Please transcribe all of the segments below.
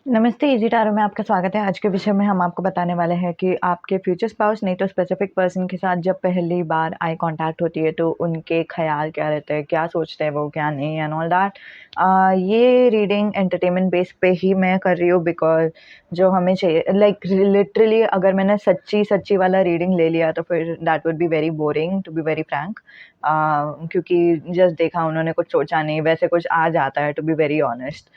नमस्ते, easy tarot में आपका स्वागत है। आज के विषय में हम आपको बताने वाले हैं कि आपके फ्यूचर स्पाउस नहीं तो स्पेसिफिक पर्सन के साथ जब पहली बार आई कॉन्टैक्ट होती है तो उनके ख़्याल क्या रहते हैं, क्या सोचते हैं वो, क्या नहीं एंड ऑल दैट। ये रीडिंग एंटरटेनमेंट बेस पे ही मैं कर रही हूँ बिकॉज़ जो हमें चाहिए लाइक लिटरली अगर मैंने सच्ची वाला रीडिंग ले लिया तो फिर that would be very boring to be very frank. क्योंकि जस्ट देखा उन्होंने कुछ सोचा नहीं, वैसे कुछ आ जाता है टू बी वेरी ऑनेस्ट।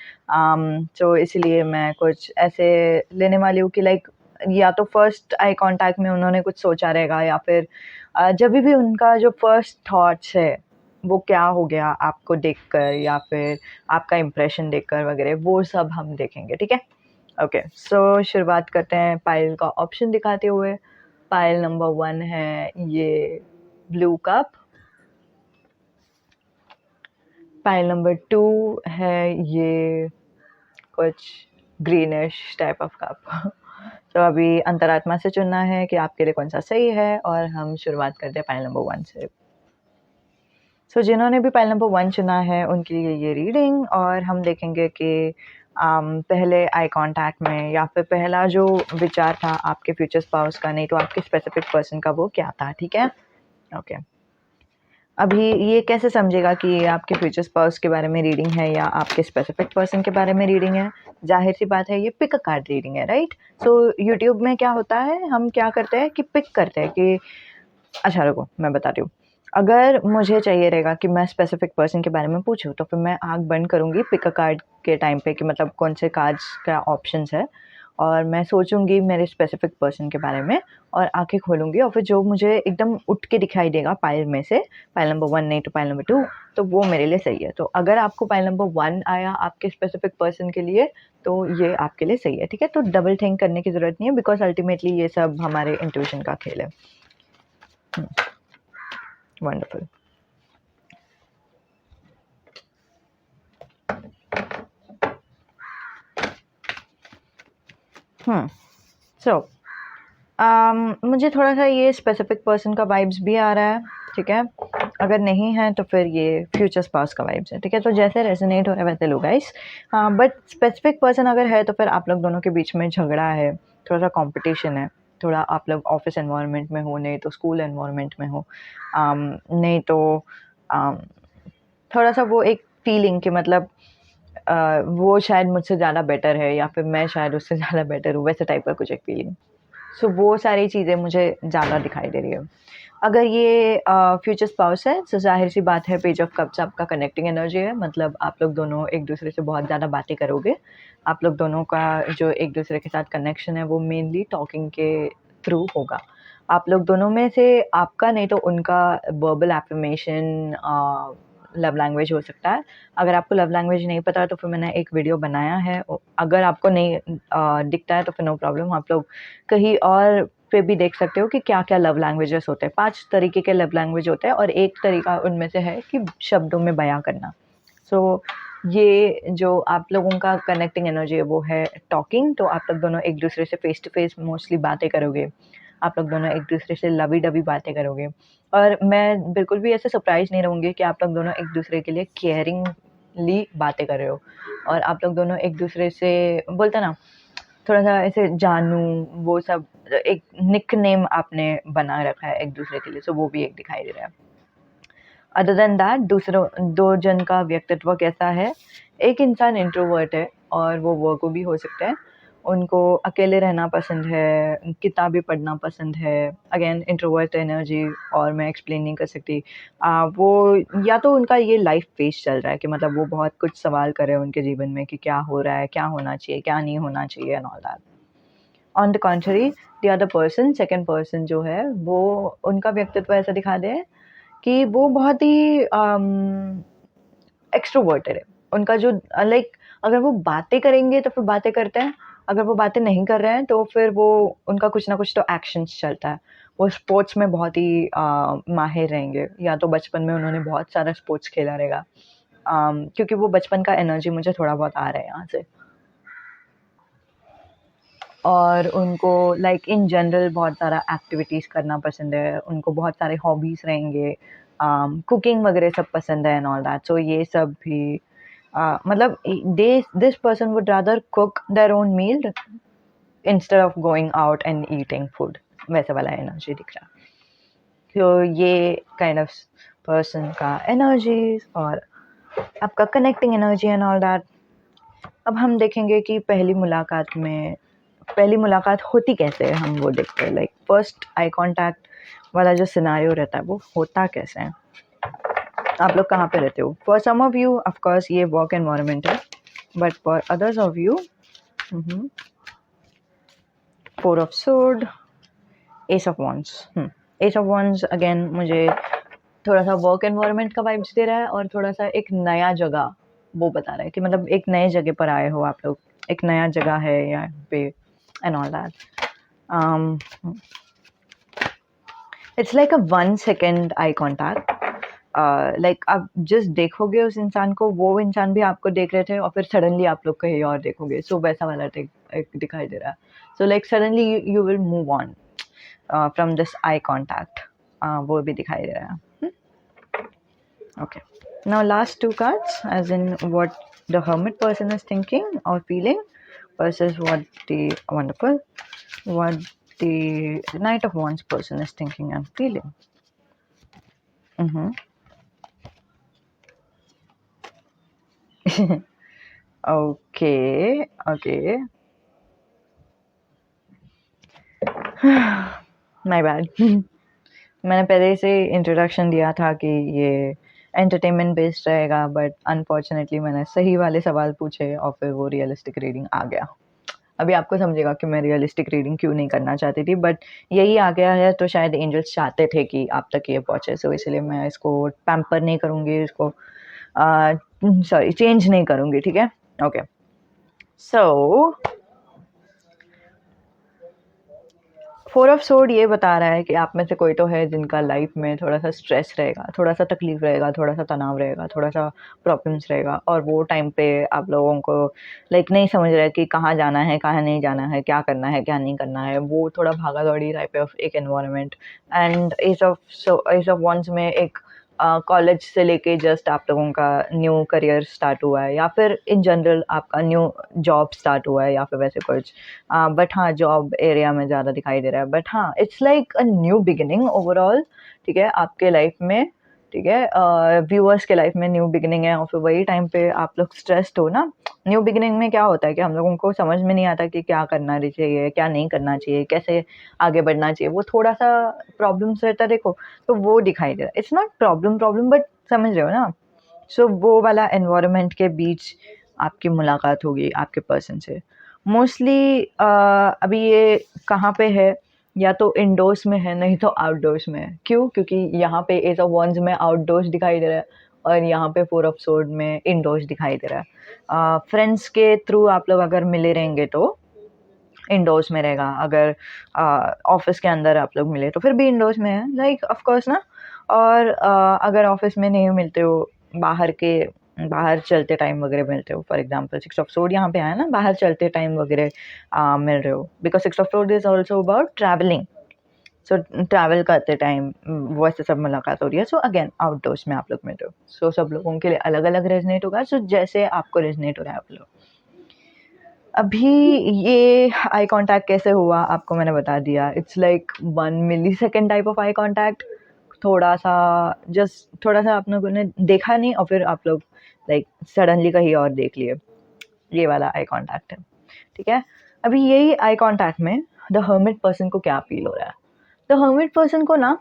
तो इसलिए मैं कुछ ऐसे लेने वाली हूँ कि लाइक या तो फर्स्ट आई कांटेक्ट में उन्होंने कुछ सोचा रहेगा या फिर जब भी उनका जो फर्स्ट थॉट्स है वो क्या हो गया आपको देखकर या फिर आपका इम्प्रेशन देखकर वगैरह, वो सब हम देखेंगे। ठीक है, ओके। सो शुरुआत करते हैं पाइल का ऑप्शन दिखाते हुए। पाइल नंबर 1 है ये ब्लू कप। पाइल नंबर 2 है ये कुछ ग्रीनिश टाइप ऑफ कप। तो अभी अंतरात्मा से चुनना है कि आपके लिए कौन सा सही है और हम शुरुआत करते हैं पाइल नंबर 1 से। जिन्होंने भी पाइल नंबर 1 चुना है उनके लिए ये रीडिंग, और हम देखेंगे कि पहले आई कांटेक्ट में या फिर पहला जो विचार था आपके फ्यूचर स्पाउस का नहीं तो आपके स्पेसिफिक पर्सन का, वो क्या था। ठीक है, ओके। अभी ये कैसे समझेगा कि ये आपके फ्यूचर स्पाउस के बारे में रीडिंग है या आपके स्पेसिफिक पर्सन के बारे में रीडिंग है? ज़ाहिर सी बात है, ये पिक अ कार्ड रीडिंग है, राइट? यूट्यूब में क्या होता है, हम क्या करते हैं कि पिक करते हैं कि अच्छा रुको मैं बताती हूँ। अगर मुझे चाहिए रहेगा कि मैं स्पेसिफिक पर्सन के बारे में पूछूँ तो फिर मैं आँख बंद करूँगी पिक अ कार्ड के टाइम पे कि मतलब कौन से कार्ड्स का ऑप्शंस है, और मैं सोचूँगी मेरे स्पेसिफिक पर्सन के बारे में और आँखें खोलूँगी और फिर जो मुझे एकदम उठ के दिखाई देगा पाइल में से, पाइल नंबर 1 नहीं तो पाइल नंबर 2, तो वो मेरे लिए सही है। तो अगर आपको पाइल नंबर 1 आया आपके स्पेसिफिक पर्सन के लिए तो ये आपके लिए सही है। ठीक है, तो डबल थिंक करने की ज़रूरत नहीं है बिकॉज़ अल्टीमेटली ये सब हमारे इंट्यूशन का खेल है। वंडरफुल। सो मुझे थोड़ा-सा ये स्पेसिफिक पर्सन का वाइब्स भी आ रहा है, ठीक है? अगर नहीं है तो फिर ये फ्यूचर स्पाउस का वाइब्स है, ठीक है? तो जैसे रेज़ोनेट हो रहा है वैसे लो गाइस। बट स्पेसिफिक पर्सन अगर है तो फिर आप लोग दोनों के बीच में झगड़ा है, थोड़ा-सा कॉम्पिटिशन है, थोड़ा आप लोग ऑफ़िस एनवायरनमेंट में हो, नहीं तो स्कूल एनवायरनमेंट में हो। नहीं तो अम, थोड़ा-सा वो एक फीलिंग कि मतलब वो शायद मुझसे ज़्यादा बेटर है या फिर मैं शायद उससे ज़्यादा बेटर हूँ, वैसे टाइप का कुछ एक फीलिंग। वो सारी चीज़ें मुझे ज़्यादा दिखाई दे रही है। अगर ये फ्यूचर स्पाउस है तो ज़ाहिर-सी बात है पेज ऑफ कप्स आपका कनेक्टिंग एनर्जी है, मतलब आप लोग दोनों एक-दूसरे से बहुत ज़्यादा बातें करोगे। आप लोग दोनों का जो एक-दूसरे के साथ कनेक्शन है वो मेनली टॉकिंग के थ्रू होगा। आप लोग दोनों में से आपका नहीं तो उनका वर्बल एफ़र्मेशन लव लैंग्वेज हो सकता है। अगर आपको लव लैंग्वेज नहीं पता तो फिर मैंने एक वीडियो बनाया है। अगर आपको नहीं दिखता है तो फिर नो प्रॉब्लम, आप लोग कहीं और पे भी देख सकते हो कि क्या-क्या लव लैंग्वेजेस होते हैं। 5 तरीके के लव लैंग्वेज होते हैं और एक तरीका उनमें से है कि शब्दों में बयाँ करना। सो ये जो आप लोगों का कनेक्टिंग एनर्जी है वो है टॉकिंग, तो आप लोग दोनों एक-दूसरे से फेस टू फेस मोस्टली बातें करोगे। आप लोग दोनों एक-दूसरे से लवी-डवी बातें करोगे और मैं बिल्कुल भी ऐसे सरप्राइज़ नहीं रहूँगी कि आप लोग दोनों एक-दूसरे के लिए केयरिंगली बातें कर रहे हो और आप लोग दोनों एक-दूसरे से बोलते हैं ना थोड़ा-सा ऐसे जानू, वो सब एक निकनेम आपने बना रखा है एक-दूसरे के लिए, सो वो भी एक दिखाई दे रहा है। अदर देन दैट दूसरों 2 जन का व्यक्तित्व कैसा है? एक इंसान इंट्रोवर्ट है और वो वर्गो भी हो सकते हैं। उनको अकेले रहना पसंद है, किताबें पढ़ना पसंद है। अगेन इंट्रोवर्ट एनर्जी और मैं एक्सप्लेन नहीं कर सकती। वो या तो उनका ये लाइफ फेज़ चल रहा है कि मतलब वो बहुत कुछ सवाल कर रहे हैं उनके जीवन में कि क्या हो रहा है, क्या होना चाहिए, क्या नहीं होना चाहिए and all that. On the contrary the other person, second person जो है वो उनका व्यक्तित्व ऐसा दिखा दे कि वो बहुत ही एक्सट्रोवर्टेड है। उनका जो लाइक अगर वो बातें करेंगे तो फिर बातें करते हैं, अगर वो बातें नहीं कर रहे हैं तो फिर वो उनका कुछ ना कुछ तो एक्शंस चलता है। वो स्पोर्ट्स में बहुत ही माहिर रहेंगे, या तो बचपन में उन्होंने बहुत सारा स्पोर्ट्स खेला रहेगा। क्योंकि वो बचपन का एनर्जी मुझे थोड़ा बहुत आ रहा है यहाँ से। और उनको लाइक इन जनरल बहुत सारा एक्टिविटीज़ करना पसंद है, उनको बहुत सारे हॉबीज़ रहेंगे, कुकिंग वगैरह सब पसंद है एंड ऑल दैट। सो ये सब भी मतलब this person would rather cook their own meal instead of going out and eating food, वैसा वाला एनर्जी दिख रहा है। तो ये काइंड ऑफ पर्सन का एनर्जी और आपका connecting energy and all that. अब हम देखेंगे कि पहली मुलाकात होती कैसे है, हम वो देखते हैं। लाइक फर्स्ट आई कांटेक्ट वाला जो सिनेरियो रहता है वो होता कैसे है। आप लोग कहाँ पे रहते हो? For some of you of course ये वर्क एनवायरनमेंट है, but for others of you four of sword, ace of wands. Ace of wands again मुझे थोड़ा सा वर्क एनवायरनमेंट का वाइब्स दे रहा है और थोड़ा सा एक नया जगह वो बता रहा है कि मतलब एक नए जगह पर आए हो आप लोग, एक नया जगह है यहाँ पे and all that. It's like a 1 second eye contact. Like आप जस्ट देखोगे उस इंसान को, वो इंसान भी आपको देख रहे थे और फिर सडनली आप लोग कहीं और देखोगे, सो वैसा वाला एक दिखाई दे रहा है। So like suddenly you will move on from this eye contact, वो भी दिखाई दे रहा है। Okay, now last two cards, as in what the hermit person is thinking or feeling versus what the knight of wands person is thinking and feeling. Okay. My bad. मैंने पहले से introduction दिया था कि ये एंटरटेनमेंट बेस्ड रहेगा, but unfortunately मैंने सही वाले सवाल पूछे और फिर वो रियलिस्टिक रीडिंग आ गया। अभी आपको समझेगा कि मैं रियलिस्टिक रीडिंग क्यों नहीं करना चाहती थी, बट यही आ गया है, तो शायद एंजल्स चाहते थे कि आप तक ये पहुँचे, सो इसलिए मैं इसको पैम्पर नहीं करूँगी, इसको चेंज नहीं करूँगी, ठीक है? Okay, so four of sword ये बता रहा है कि आप में से कोई तो है जिनका लाइफ में थोड़ा सा स्ट्रेस रहेगा, थोड़ा सा तकलीफ रहेगा, थोड़ा सा तनाव रहेगा, थोड़ा सा प्रॉब्लम्स रहेगा, और वो टाइम पे आप लोगों को लाइक नहीं समझ रहा है कि कहाँ जाना है, कहाँ नहीं जाना है, क्या करना है, क्या नहीं करना है। वो थोड़ा भागा दौड़ी टाइप ऑफ एक environment. And ace of wands में एक कॉलेज से लेके जस्ट आप लोगों का न्यू करियर स्टार्ट हुआ है, या फिर इन जनरल आपका न्यू जॉब स्टार्ट हुआ है, या फिर वैसे कुछ। बट हाँ, जॉब एरिया में ज़्यादा दिखाई दे रहा है, बट हाँ it's like a new beginning overall, ठीक है, आपके लाइफ में, ठीक है, व्यूअर्स के लाइफ में न्यू बिगिनिंग है। और फिर वही टाइम पे आप लोग स्ट्रेस्ड हो ना। न्यू बिगिनिंग में क्या होता है कि हम लोगों को समझ में नहीं आता कि क्या करना चाहिए, क्या नहीं करना चाहिए, कैसे आगे बढ़ना चाहिए, वो थोड़ा सा प्रॉब्लम्स रहता है, देखो, तो वो दिखाई दे रहा है। इट्स नॉट प्रॉब्लम बट समझ रहे हो ना। सो वो वाला एनवायरनमेंट के बीच आपकी मुलाकात होगी आपके पर्सन से। मोस्टली अभी ये कहाँ पे है, या तो इंडोर्स में है, नहीं तो आउटडोर्स में है। क्यों? क्योंकि यहाँ पे एज ऑफ वॉन्ड्स में आउटडोर्स दिखाई दे रहा है और यहाँ पे फोर ऑफ सोर्ड में इंडोर्स दिखाई दे रहा है। फ्रेंड्स के थ्रू आप लोग अगर मिले रहेंगे तो इंडोर्स में रहेगा, अगर ऑफिस के अंदर आप लोग मिले तो फिर भी इंडोर्स में है, लाइक ऑफ कोर्स ना। और अगर ऑफिस में नहीं मिलते हो, बाहर चलते टाइम वगैरह मिलते हो, for example six of sword यहाँ पे आया ना, बाहर चलते टाइम वगैरह मिल रहे हो, because six of sword is also about travelling. So travel करते टाइम वैसे सब मुलाकात हो रही है। सो अगेन आउटडोर्स में आप लोग मिल रहे हो। सो सब लोगों के लिए अलग अलग रेजनेट होगा, सो जैसे आपको रेजनेट हो रहा है आप लोग। अभी ये आई कांटेक्ट कैसे हुआ आपको मैंने बता दिया। It's like 1 millisecond type of eye contact. थोड़ा सा आप लोगों ने देखा नहीं और फिर आप लोग लाइक सडनली कहीं और देख लिए, ये वाला आई कांटेक्ट है, ठीक है। अभी यही आई कांटेक्ट में द हर्मिट पर्सन को क्या फील हो रहा है? द हर्मिट पर्सन को ना,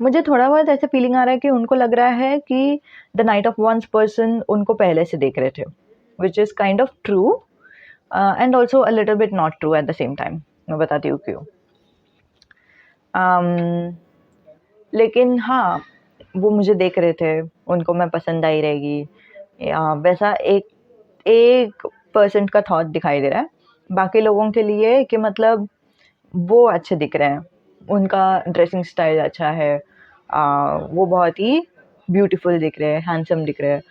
मुझे थोड़ा बहुत ऐसा फीलिंग आ रहा है कि उनको लग रहा है कि the knight of wands person उनको पहले से देख रहे थे, which is kind of true and also a little bit not true at the same time. मैं बताती हूँ क्यों। लेकिन हाँ, वो मुझे देख रहे थे, उनको मैं पसंद आई रहेगी, या वैसा एक परसेंट का थॉट दिखाई दे रहा है। बाकी लोगों के लिए कि मतलब वो अच्छे दिख रहे हैं, उनका ड्रेसिंग स्टाइल अच्छा है, वो बहुत ही ब्यूटीफुल दिख रहे हैं, हैंडसम दिख रहे हैं।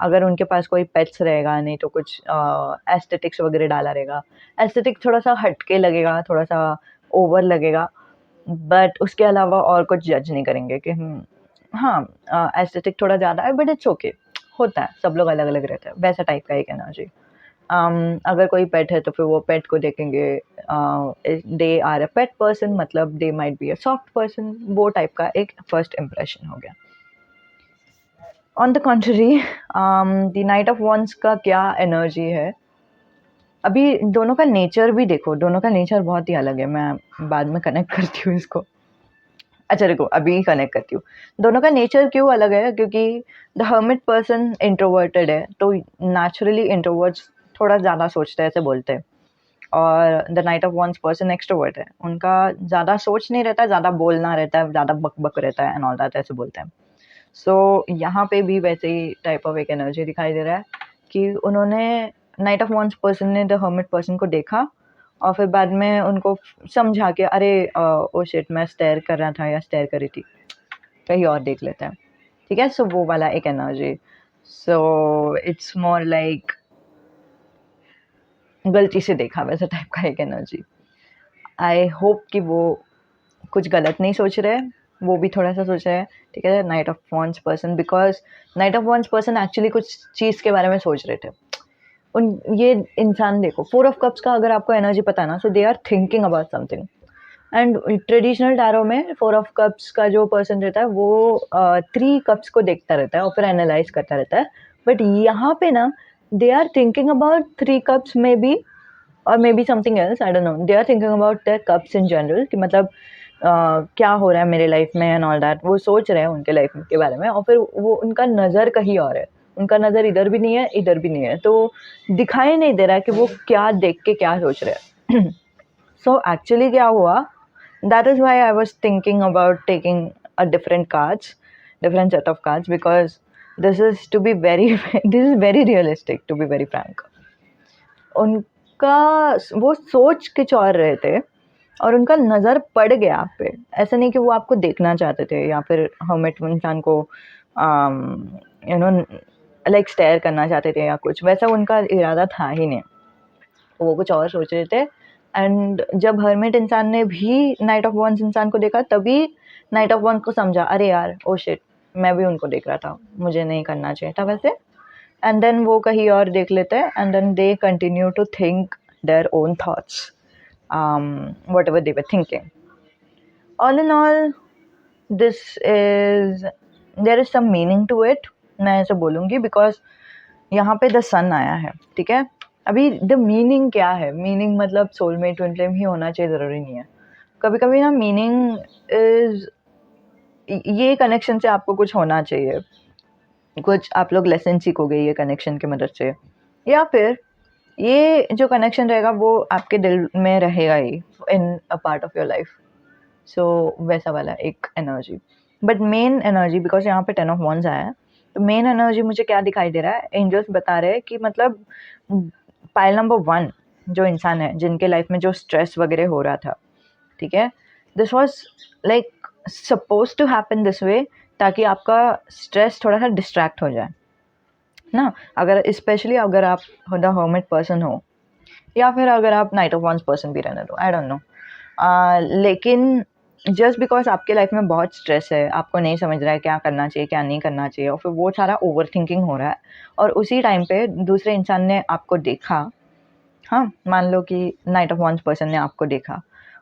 अगर उनके पास कोई पेट्स रहेगा, नहीं तो कुछ एस्थेटिक्स वगैरह डाला रहेगा, एस्थेटिक थोड़ा सा हटके लगेगा, थोड़ा सा ओवर लगेगा, बट उसके अलावा और कुछ जज नहीं करेंगे कि हाँ एस्थेटिक थोड़ा ज़्यादा है, बट इट्स ओके, होता है, सब लोग अलग अलग रहते हैं, वैसा टाइप का एक एनर्जी। अगर कोई पेट है तो फिर वो पेट को देखेंगे, they are a pet person, मतलब they might be a soft person, वो टाइप का एक फर्स्ट इम्प्रेशन हो गया। On the contrary, the knight of wands का क्या एनर्जी है, अभी दोनों का नेचर भी देखो, दोनों का नेचर बहुत ही अलग है, मैं बाद में कनेक्ट करती हूँ इसको। अच्छा देखो, अभी कनेक्ट करती हूँ। दोनों का नेचर क्यों अलग है, क्योंकि द हर्मिट पर्सन इंट्रोवर्टेड है, तो नेचुरली इंट्रोवर्ट्स थोड़ा ज़्यादा सोचते हैं, ऐसे बोलते हैं। और the knight of wands person extrovert है, उनका ज़्यादा सोच नहीं रहता, ज़्यादा बोलना रहता है, ज़्यादा बक बक रहता है एंड ऑल दैट, ऐसे बोलते हैं। सो यहाँ पे भी वैसे ही टाइप ऑफ एक एनर्जी दिखाई दे रहा है कि उन्होंने, नाइट ऑफ वॉन्ड्स पर्सन ने द हर्मिट पर्सन को देखा और फिर बाद में उनको समझा कि अरे ओ शिट, मैं स्टेयर कर रहा था या स्टेयर कर रही थी, कहीं और देख लेते हैं, ठीक है। सो वो वाला एक energy. So it's more like गलती से देखा वैसा टाइप का एक एनर्जी। आई होप कि वो कुछ गलत नहीं सोच रहे हैं, वो भी थोड़ा सा सोच रहे हैं, ठीक है, night of wands person, because night of wands person actually कुछ चीज़ के बारे में सोच रहे थे। उन ये इंसान देखो, 4 ऑफ कप्स का अगर आपको एनर्जी पता है ना, so they are thinking about something. And traditional tarot में 4 ऑफ कप्स का जो पर्सन रहता है वो 3 कप्स को देखता रहता है और फिर एनालाइज करता रहता है। बट यहाँ पे ना, they are thinking about 3 cups may be, और may be something else, I don't know, they are thinking about their cups in general, कि मतलब क्या हो रहा है मेरे लाइफ में एंड ऑल दैट, वो सोच रहे हैं उनके लाइफ के बारे में, और फिर वो उनका नज़र कहीं और है, उनका नज़र इधर भी नहीं है, इधर भी नहीं है, तो दिखाई नहीं दे रहा है कि वो क्या देख के क्या सोच रहे हैं। सो एक्चुअली क्या हुआ, that is why I was thinking about taking a different set of cards, because this is to be very this is very realistic, to be very frank. उनका वो सोच कुछ और रहे थे और उनका नज़र पड़ गया आप पे, ऐसा नहीं कि वो आपको देखना चाहते थे या फिर हर्मिट इंसान को यू नो लाइक स्टेयर करना चाहते थे या कुछ, वैसा उनका इरादा था ही नहीं, वो कुछ और सोच रहे थे। एंड जब हर्मिट इंसान ने भी नाइट ऑफ वॉन्ड्स इंसान को देखा, तभी नाइट ऑफ वॉन्ड्स को समझा, अरे यार ओ शिट, मैं भी उनको देख रहा था, मुझे नहीं करना चाहिए था वैसे। एंड देन वो कहीं और देख लेते हैं, and then they continue to think their own thoughts, whatever they were thinking. All in all, there is some meaning to it, मैं ऐसे बोलूँगी, बिकॉज यहाँ पे द सन आया है, ठीक है। अभी द मीनिंग क्या है, मीनिंग मतलब सोलमेट ट्विन फ्लेम ही होना चाहिए, ज़रूरी नहीं है। कभी कभी ना मीनिंग इज, ये कनेक्शन से आपको कुछ होना चाहिए, कुछ आप लोग लेसन सीखोगे ये कनेक्शन की मदद से, या फिर ये जो कनेक्शन रहेगा वो आपके दिल में रहेगा ही in a part of your life. So वैसा वाला एक energy. But main energy, because यहाँ पे 10 ऑफ वॉन्ड्स आया है, तो मेन एनर्जी मुझे क्या दिखाई दे रहा है, एंजल्स बता रहे हैं कि मतलब पाइल नंबर 1 जो इंसान है जिनके लाइफ में जो स्ट्रेस वगैरह हो रहा था, ठीक है, this was like suppose to happen this way, ताकि आपका स्ट्रेस थोड़ा सा डिस्ट्रैक्ट हो जाए ना। अगर स्पेशली अगर आप द हर्मिट पर्सन हो, या फिर अगर आप नाइट ऑफ वॉन्ड्स पर्सन भी रहने दो, आई डोंट नो, लेकिन जस्ट बिकॉज आपके लाइफ में बहुत स्ट्रेस है, आपको नहीं समझ रहा है क्या करना चाहिए क्या नहीं करना चाहिए, और फिर वो सारा ओवर थिंकिंग हो रहा है, और उसी टाइम पे दूसरे इंसान ने आपको देखा, हाँ मान लो कि नाइट ऑफ वॉन्ड्स पर्सन ने आपको देखा,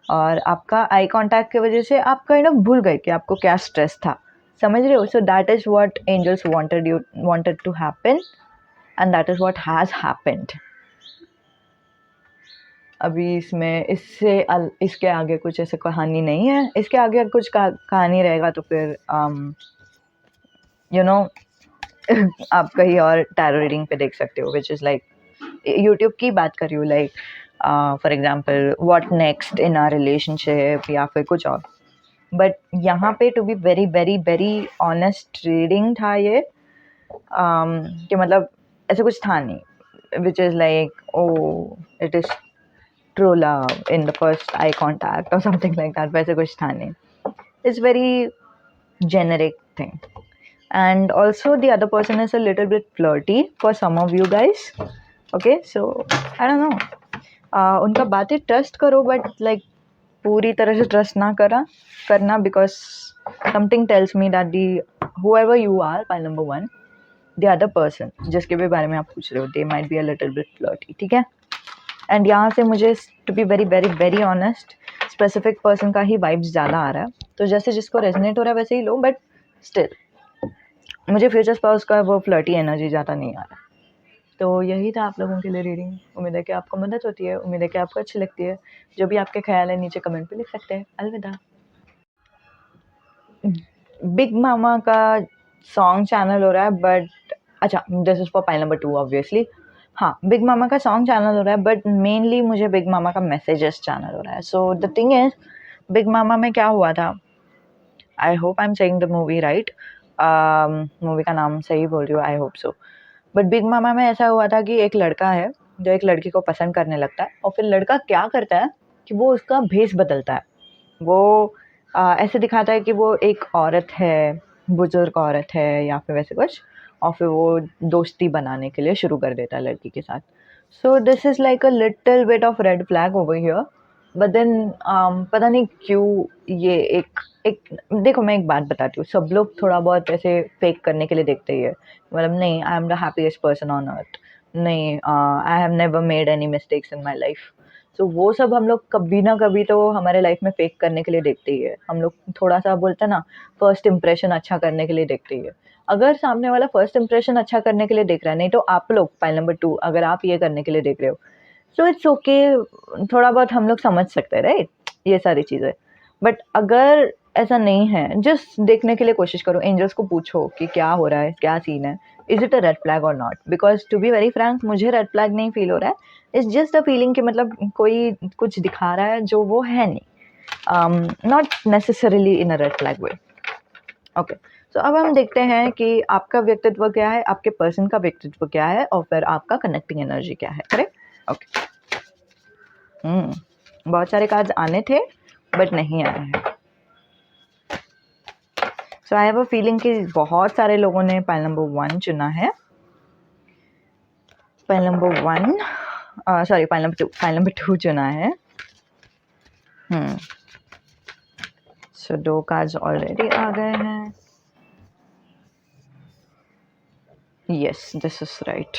और आपका आई कांटेक्ट की वजह से आप काइंड ऑफ भूल गए कि आपको क्या स्ट्रेस था, समझ रहे हो। So that is what angels wanted to happen, and that is what has happened. अभी इसमें इसके आगे कुछ ऐसे कहानी नहीं है, इसके आगे कुछ कहानी रहेगा तो फिर यू नो आप कहीं और टैरो रीडिंग पे देख सकते हो, विच इज़ लाइक यूट्यूब की बात कर रही हूँ, like for example what next in our relationship या फिर कुछ और। बट यहाँ पे to be very very very honest reading था ये, कि मतलब ऐसे कुछ था नहीं which is like oh it is true love in the first eye contact or something like that, वैसे कुछ था नहीं, it's very generic thing. And also the other person is a little bit flirty for some of you guys, okay, so I don't know, उनका बातें trust करो, but like पूरी तरह से ट्रस्ट ना करना, because something tells me that the whoever you are, pile number 1, the other person जिसके भी बारे में आप पूछ रहे हो, they might be a little bit flirty, ठीक है। एंड यहाँ से मुझे to be very very very honest specific person का ही वाइब्स ज़्यादा आ रहा है, तो जैसे जिसको रेजोनेट हो रहा है वैसे ही लो, बट स्टिल मुझे फ्यूचर स्पाउस का वो फ्लर्टी एनर्जी ज़्यादा नहीं आ रहा। तो यही था आप लोगों के लिए रीडिंग। उम्मीद है कि आपको मदद होती है, उम्मीद है कि आपको अच्छी लगती है। जो भी आपके ख्याल है नीचे कमेंट पे लिख सकते हैं। अलविदा। बिग मामा का सॉन्ग चैनल हो रहा है, बट अच्छा this is for pile number 2 obviously. हाँ, बिग मामा का सॉन्ग चैनल हो रहा है, बट मेनली मुझे बिग मामा का मैसेजेस चैनल हो रहा है। So the thing is, big mama में क्या हुआ था, I hope I am saying the movie right, movie का नाम सही बोल रही हूँ, I hope so. But big mama में ऐसा हुआ था कि एक लड़का है जो एक लड़की को पसंद करने लगता है, और फिर लड़का क्या करता है कि वो उसका भेष बदलता है। वो ऐसे दिखाता है कि वो एक औरत है, बुजुर्ग औरत है या फिर वैसे कुछ, और फिर वो दोस्ती बनाने के लिए शुरू कर देता है लड़की के साथ। So this is like a little bit of red flag over here, but then पता नहीं क्यों ये एक एक देखो मैं एक बात बताती हूँ, सब लोग थोड़ा बहुत ऐसे फेक करने के लिए देखते ही है, मतलब नहीं I am the happiest person on earth, नहीं I have never made any mistakes in my life. तो वो सब हम लोग कभी ना कभी तो हमारे लाइफ में फेक करने के लिए देखते ही है। हम लोग थोड़ा सा बोलते हैं ना, फर्स्ट इंप्रेशन अच्छा करने के लिए देखते ही है। अगर सामने वाला फर्स्ट इंप्रेशन अच्छा करने के लिए देख रहा है, नहीं तो आप लोग पाइल नंबर 2 अगर आप ये करने के लिए देख रहे हो, सो इट्स ओके, थोड़ा बहुत हम लोग समझ सकते हैं राइट, ये सारी चीज़ें। बट अगर ऐसा नहीं है, जस्ट देखने के लिए कोशिश करो, एंजल्स को पूछो कि क्या हो रहा है, क्या सीन है, is it a red flag और not. Because to be very frank मुझे रेड फ्लैग नहीं फील हो रहा है, इट्स जस्ट अ फीलिंग कि मतलब कोई कुछ दिखा रहा है जो वो है नहीं, not necessarily in a red flag way. Okay, so अब हम देखते हैं कि आपका व्यक्तित्व क्या है, आपके पर्सन का व्यक्तित्व क्या है, और फिर आपका कनेक्टिंग एनर्जी क्या है, करेक्ट। ओके, बहुत सारे कार्ड्स आने थे बट नहीं आए हैं। सो आई हैव अ फीलिंग कि बहुत सारे लोगों ने पाइल नंबर 1 चुना है। Pile number 1 sorry pile number 2 चुना है। सो 2 कार्ड्स ऑलरेडी आ गए हैं। Yes, this is right.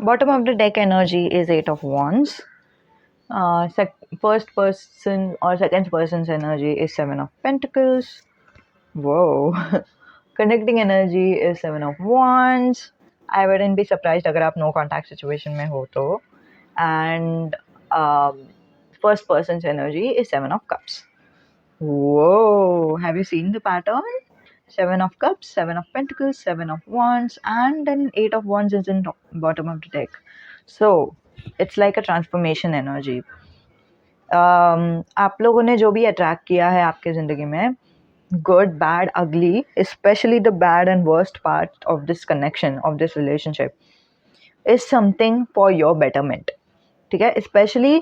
Bottom of the deck energy is 8 of Wands. First person or second person's energy is 7 of Pentacles. Whoa. Connecting energy is 7 of Wands. I wouldn't be surprised अगर आप no contact situation में हो तो. And first person's energy is 7 of Cups. Whoa. Have you seen the pattern? 7 of Cups, 7 of Pentacles, 7 of Wands, and then 8 of Wands is in bottom of the deck. So it's like a transformation energy. आप लोगों ने जो भी attract किया है आपके ज़िंदगी में, good, bad, ugly, especially the bad and worst part of this connection, of this relationship, is something for your betterment. ठीक है, especially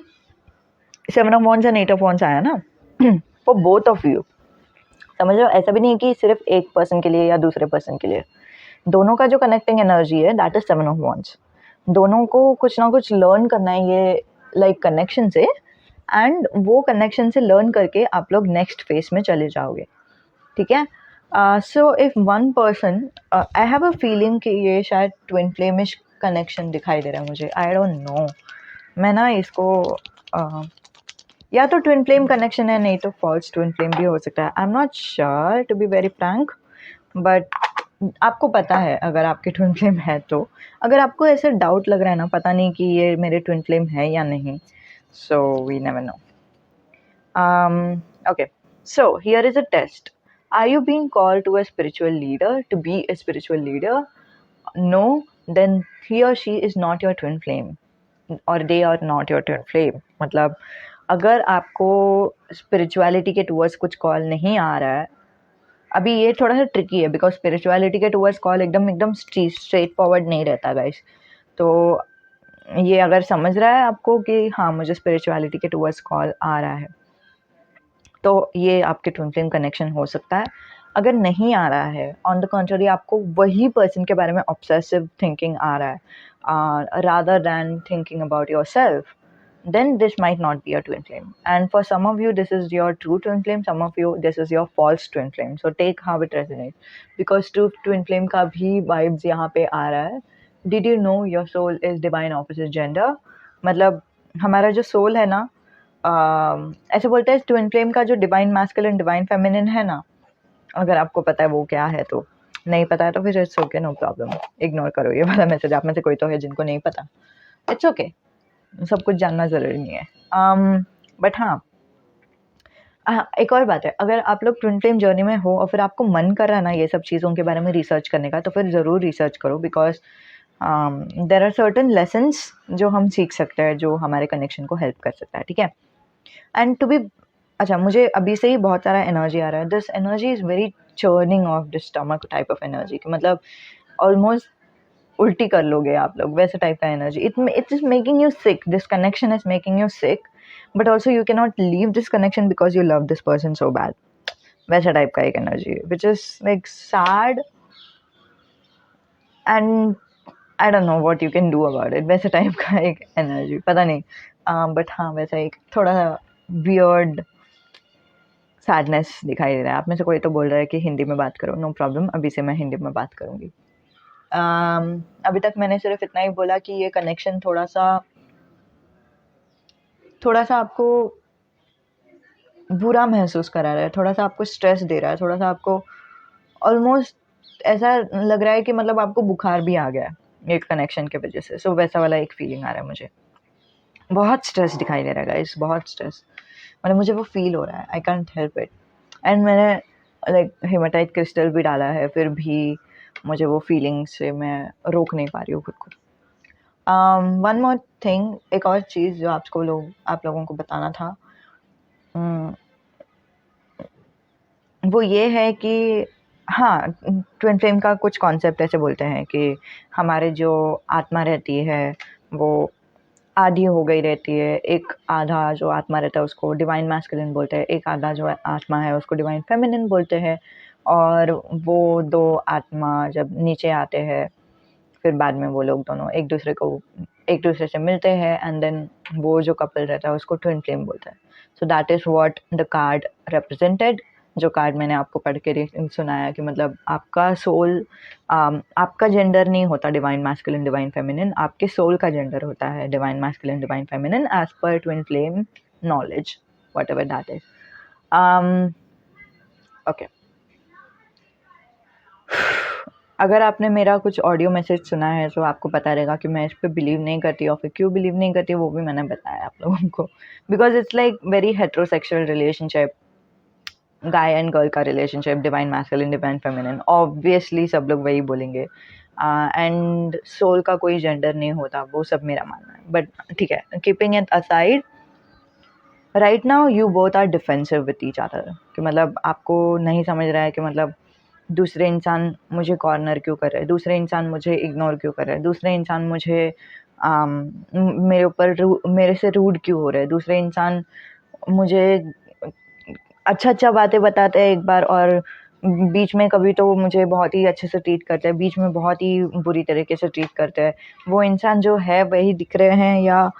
7 of Wands and 8 of Wands आया ना for both of you. समझ लो, ऐसा भी नहीं कि सिर्फ एक पर्सन के लिए या दूसरे पर्सन के लिए, दोनों का जो कनेक्टिंग एनर्जी है दैट इज 7 ऑफ वॉन्ड्स। दोनों को कुछ ना कुछ लर्न करना है ये लाइक कनेक्शन से, एंड वो कनेक्शन से लर्न करके आप लोग नेक्स्ट फेज में चले जाओगे, ठीक है। So if one person, I have a feeling कि ये शायद ट्विन फ्लेमिश कनेक्शन दिखाई दे रहा है मुझे, आई डोंट नो। मैं ना इसको या तो ट्विन फ्लेम कनेक्शन है, नहीं तो फॉल्स ट्विन फ्लेम भी हो सकता है। I am not sure to be very frank, but आपको पता है अगर आपके ट्विन फ्लेम है तो। अगर आपको ऐसे डाउट लग रहा है ना, पता नहीं कि ये मेरे ट्विन फ्लेम है या नहीं, so we never know. Okay, so here is a test. Are you being called to a spiritual leader, to be a spiritual leader? No, then he और she is not your twin flame, और they are not your twin flame. मतलब अगर आपको spirituality के towards कुछ call नहीं आ रहा है, अभी ये थोड़ा सा ट्रिकी है बिकॉज स्पिरिचुअलिटी के टूवर्ड्स कॉल एकदम स्ट्रेट फॉरवर्ड नहीं रहता गाइस। तो ये अगर समझ रहा है आपको कि हाँ मुझे स्पिरिचुअलिटी के टूवर्ड्स कॉल आ रहा है, तो ये आपके ट्विन फ्लेम कनेक्शन हो सकता है। अगर नहीं आ रहा है, ऑन द कॉन्ट्ररी आपको वही पर्सन के बारे में ऑब्सेसिव थिंकिंग आ रहा है rather than thinking about your self, then this might not be a twin flame. And for some of you, this is your true twin flame. Some of you, this is your false twin flame. So take how it resonates. Because true twin flame का भी vibes यहाँ पे आ रहा है. Did you know your soul is divine opposite gender? मतलब हमारा जो soul है ना, ऐसे बोलते हैं ट्विन फ्लेम का जो डिवाइन मैस्कुलिन डिवाइन फेमिनिन है ना, अगर आपको पता है वो क्या है, तो नहीं पता है तो फिर it's okay, no problem, ignore करो ये वाला मैसेज. आप में से कोई तो है जिनको नहीं पता, इट्स ओके, सब कुछ जानना ज़रूरी नहीं है. बट हाँ, एक और बात है, अगर आप लोग ट्विन फ्लेम जर्नी में हो और फिर आपको मन कर रहा है ना ये सब चीज़ों के बारे में रिसर्च करने का, तो फिर ज़रूर रिसर्च करो. Because there are certain lessons जो हम सीख सकते हैं, जो हमारे कनेक्शन को हेल्प कर सकता है. ठीक है. एंड टू बी, अच्छा, मुझे अभी से ही बहुत सारा एनर्जी आ रहा है. This energy is very churning of the stomach type of energy, कि मतलब ऑलमोस्ट उल्टी कर लोगे आप लोग, वैसे टाइप का energy. It is making you sick. This connection is making you sick, but also you can not leave this connection because you love this person so bad. वैसा टाइप का एक energy, which is like sad, and I don't know what you can do about it. वैसे type का एक energy, पता नहीं, but हाँ, वैसा एक थोड़ा सा वियर्ड सैडनेस दिखाई दे रहा है. आप में से कोई तो बोल रहा है कि हिंदी में बात करो. नो प्रॉब्लम, अभी से मैं हिंदी में बात करूँगी. अभी तक मैंने सिर्फ इतना ही बोला कि ये कनेक्शन थोड़ा सा आपको बुरा महसूस करा रहा है, थोड़ा सा आपको स्ट्रेस दे रहा है, थोड़ा सा आपको ऑलमोस्ट ऐसा लग रहा है कि मतलब आपको बुखार भी आ गया है एक कनेक्शन के वजह से. सो वैसा वाला एक फीलिंग आ रहा है मुझे. बहुत स्ट्रेस दिखाई दे रहा है गाइस, बहुत स्ट्रेस. मतलब मुझे वो फील हो रहा है, I can't help it. And मैंने लाइक हेमाटाइट क्रिस्टल भी डाला है, फिर भी मुझे वो फीलिंग से मैं रोक नहीं पा रही हूँ खुद को. वन मोर थिंग, एक और चीज़ जो आप लोगों को बताना था, वो ये है कि हाँ, ट्विन फ्लेम का कुछ कॉन्सेप्ट ऐसे बोलते हैं कि हमारे जो आत्मा रहती है वो आधी हो गई रहती है. एक आधा जो आत्मा रहता है उसको डिवाइन मैस्कुलिन बोलते हैं, एक आधा जो आत्मा है उसको डिवाइन फेमिनिन बोलते हैं. और वो दो आत्मा जब नीचे आते हैं, फिर बाद में वो लोग दोनों एक दूसरे से मिलते हैं, एंड देन वो जो कपल रहता है उसको ट्विन फ्लेम बोलते हैं. सो that is what the card represented. जो कार्ड मैंने आपको पढ़ के सुनाया कि मतलब आपका सोल, आपका जेंडर नहीं होता डिवाइन मैस्कुलिन डिवाइन फेमिनिन, आपके सोल का जेंडर होता है divine masculine divine feminine as per twin flame knowledge, whatever that is. Okay, अगर आपने मेरा कुछ ऑडियो मैसेज सुना है तो आपको पता रहेगा कि मैं इस पर बिलीव नहीं करती, और फिर क्यों बिलीव नहीं करती वो भी मैंने बताया आप लोगों को. Because it's like very heterosexual relationship, guy and girl का relationship, divine masculine divine feminine, obviously सब लोग वही बोलेंगे. एंड सोल का कोई जेंडर नहीं होता, वो सब मेरा मानना है. बट ठीक है, keeping it aside, right now you both are defensive with each other. कि मतलब आपको नहीं समझ रहा है कि मतलब दूसरे इंसान मुझे कॉर्नर क्यों कर रहा है, दूसरे इंसान मुझे इग्नोर क्यों कर रहा है, दूसरे इंसान मुझे मेरे से रूड क्यों हो रहा है, दूसरे इंसान मुझे अच्छा बातें बताते हैं एक बार, और बीच में कभी तो मुझे बहुत ही अच्छे से ट्रीट करते हैं, बीच में बहुत ही बुरी तरीके से ट्रीट करते हैं. वो इंसान जो है वही दिख रहे हैं, या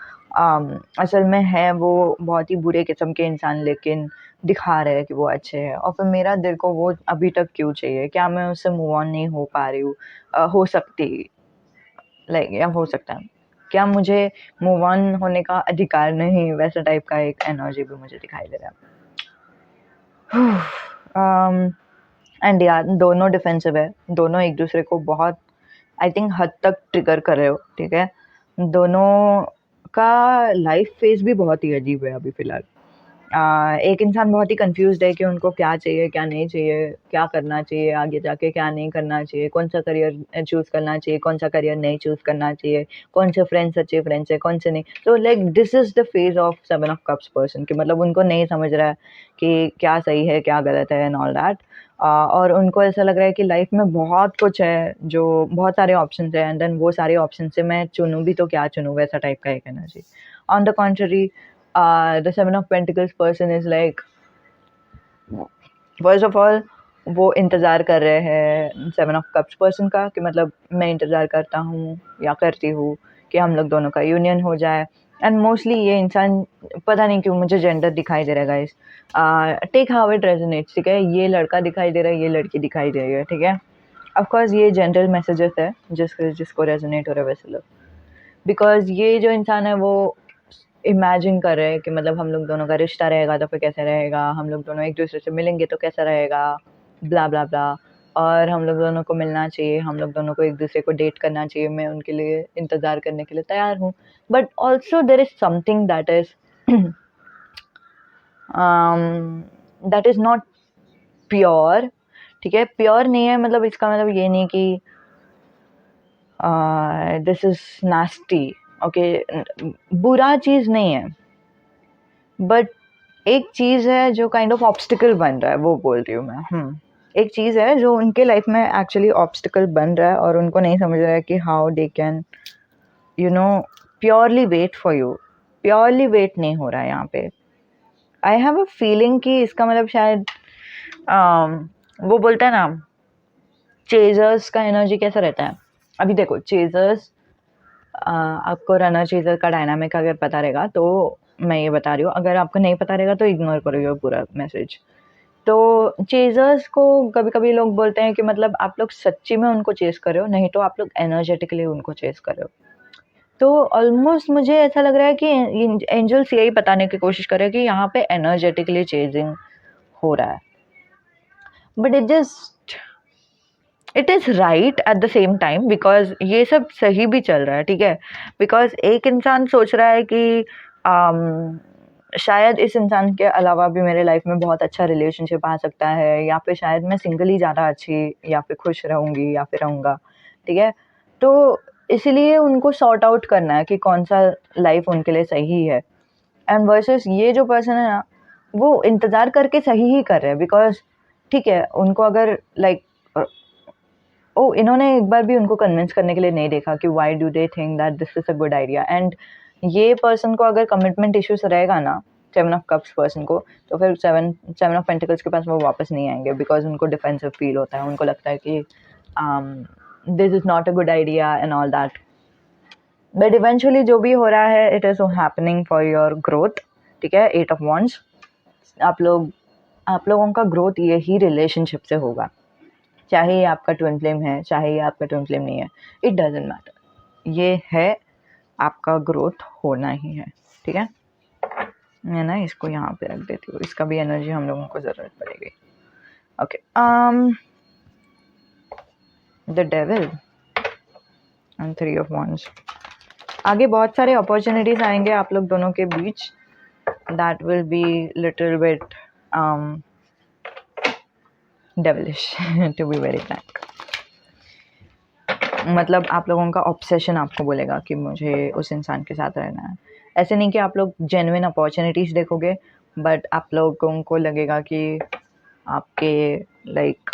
असल में है वो बहुत ही बुरे किस्म के इंसान, लेकिन दिखा रहे हैं कि वो अच्छे हैं. और फिर मेरा दिल को वो अभी तक क्यों चाहिए? क्या मैं उससे मूव ऑन नहीं हो पा रही हूँ? हो सकती, लाइक, या हो सकता है क्या मुझे मूव ऑन होने का अधिकार नहीं? वैसा टाइप का एक एनर्जी भी मुझे दिखाई दे रहा है. एंड यार, दोनों डिफेंसिव है, दोनों एक दूसरे को बहुत आई थिंक हद तक ट्रिगर कर रहे हो. ठीक है, दोनों का लाइफ फेज भी बहुत ही अजीब है अभी फ़िलहाल. एक इंसान बहुत ही कंफ्यूज्ड है कि उनको क्या चाहिए, क्या नहीं चाहिए, क्या करना चाहिए आगे जाके, क्या नहीं करना चाहिए, कौन सा करियर चूज़ करना चाहिए, कौन सा करियर नहीं चूज़ करना चाहिए, कौन से फ्रेंड्स अच्छे फ्रेंड्स है, कौन से नहीं. तो like this is the phase of 7 of cups person, कि मतलब उनको नहीं समझ रहा है कि क्या सही है, क्या गलत है, एंड ऑल दैट. और उनको ऐसा लग रहा है कि लाइफ में बहुत कुछ है, जो बहुत सारे ऑप्शंस हैं, एंड देन वो सारे ऑप्शन से मैं चुनूँ भी तो क्या चुनूँ, वैसा टाइप का एक energy. On the contrary, the 7 of Pentacles person is like, first of all, वो इंतज़ार कर रहे हैं 7 ऑफ कप्स पर्सन का, कि मतलब मैं इंतज़ार करता हूँ या करती हूँ कि हम लोग दोनों का यूनियन हो जाए. एंड मोस्टली ये इंसान, पता नहीं क्यों मुझे जेंडर दिखाई दे रहा है guys, take how it resonates, ठीक है, ये लड़का दिखाई दे रहा है, ये लड़की दिखाई दे रही है, ठीक है, ऑफ कोर्स ये जनरल मैसेजेस है जिसको रेजोनेट हो रहा है वैसे लोग, बिकॉज ये जो इंसान है वो इमेजिन कर रहे हैं कि मतलब हम लोग दोनों का रिश्ता रहेगा तो फिर कैसे रहेगा, हम लोग दोनों एक दूसरे से मिलेंगे तो कैसा रहेगा, ब्ला ब्ला ब्ला, और हम लोग दोनों को मिलना चाहिए, हम लोग दोनों को एक दूसरे को डेट करना चाहिए, मैं उनके लिए इंतज़ार करने के लिए तैयार हूँ, but also there is something that is not pure, ठीक है, प्योर नहीं है, मतलब इसका मतलब ये नहीं कि दिस इज़ नास्टी, ओके, बुरा चीज़ नहीं है, बट एक चीज़ है जो काइंड ऑफ ऑब्स्टिकल बन रहा है, वो बोल रही हूँ मैं। एक चीज़ है जो उनके लाइफ में एक्चुअली ऑब्स्टिकल बन रहा है और उनको नहीं समझ रहा है कि how they can you know purely wait for you, purely wait नहीं हो रहा है यहाँ पे। आई हैव अ फीलिंग कि इसका मतलब शायद वो बोलता है ना, चेजर्स का एनर्जी कैसा रहता है। अभी देखो चेजर्स, आपको रनर चेजर का डायनामिक अगर पता रहेगा तो मैं ये बता रही हूँ, अगर आपको नहीं पता रहेगा तो इग्नोर करो ये पूरा मैसेज। तो चेजर्स को कभी कभी लोग बोलते हैं कि मतलब आप लोग सच्ची में उनको चेस कर रहे हो, नहीं तो आप लोग एनर्जेटिकली उनको चेस कर रहे हो। तो ऑलमोस्ट मुझे ऐसा लग रहा है कि एंजल्स यही बताने की कोशिश कर रहे हैं कि यहाँ पे एनर्जेटिकली चेजिंग हो रहा है, but it is right eight the same time, because ये सब सही भी चल रहा है, ठीक है, बिकॉज एक इंसान सोच रहा है कि शायद इस इंसान के अलावा भी मेरे लाइफ में बहुत अच्छा रिलेशनशिप आ सकता है, या फिर शायद मैं सिंगल ही ज़्यादा अच्छी या फिर खुश रहूँगी या फिर रहूँगा, ठीक है, तो इसीलिए उनको सॉर्ट आउट करना है कि कौन सा लाइफ उनके लिए सही है। एंड वर्सेस ये जो पर्सन है ना, वो इंतज़ार करके सही ही कर रहे हैं, बिकॉज ठीक है, उनको अगर लाइक इन्होंने एक बार भी उनको कन्विंस करने के लिए नहीं देखा कि why do they think that this is a good idea. And ये पर्सन को अगर कमिटमेंट इश्यूज रहेगा ना, 7 ऑफ कप्स पर्सन को, तो फिर 7 ऑफ पेंटिकल्स के पास वो वापस नहीं आएंगे, बिकॉज उनको डिफेंसिव फील होता है, उनको लगता है कि this is not a good idea and all that, but eventually जो भी हो रहा है it is happening for your growth, ठीक है। 8 ऑफ वॉन्ड्स, आप लोगों का ग्रोथ यही रिलेशनशिप से होगा, चाहे ये आपका ट्विन फ्लेम है, चाहे ये आपका ट्विन फ्लेम नहीं है, इट डजेंट मैटर, ये है आपका ग्रोथ होना ही है, ठीक है। मैं ना इसको यहाँ पे रख देती हूँ, इसका भी एनर्जी हम लोगों को ज़रूरत पड़ेगी। Okay, the devil and 3 of wands, आगे बहुत सारे अपॉर्चुनिटीज़ आएंगे आप लोग दोनों के बीच, that will be little bit devilish to be very frank। मतलब आप लोगों का ऑब्सेशन आपको बोलेगा कि मुझे उस इंसान के साथ रहना है। ऐसे नहीं कि आप लोग जेन्युइन अपॉर्चुनिटीज़ देखोगे, बट आप लोगों को लगेगा कि आपके लाइक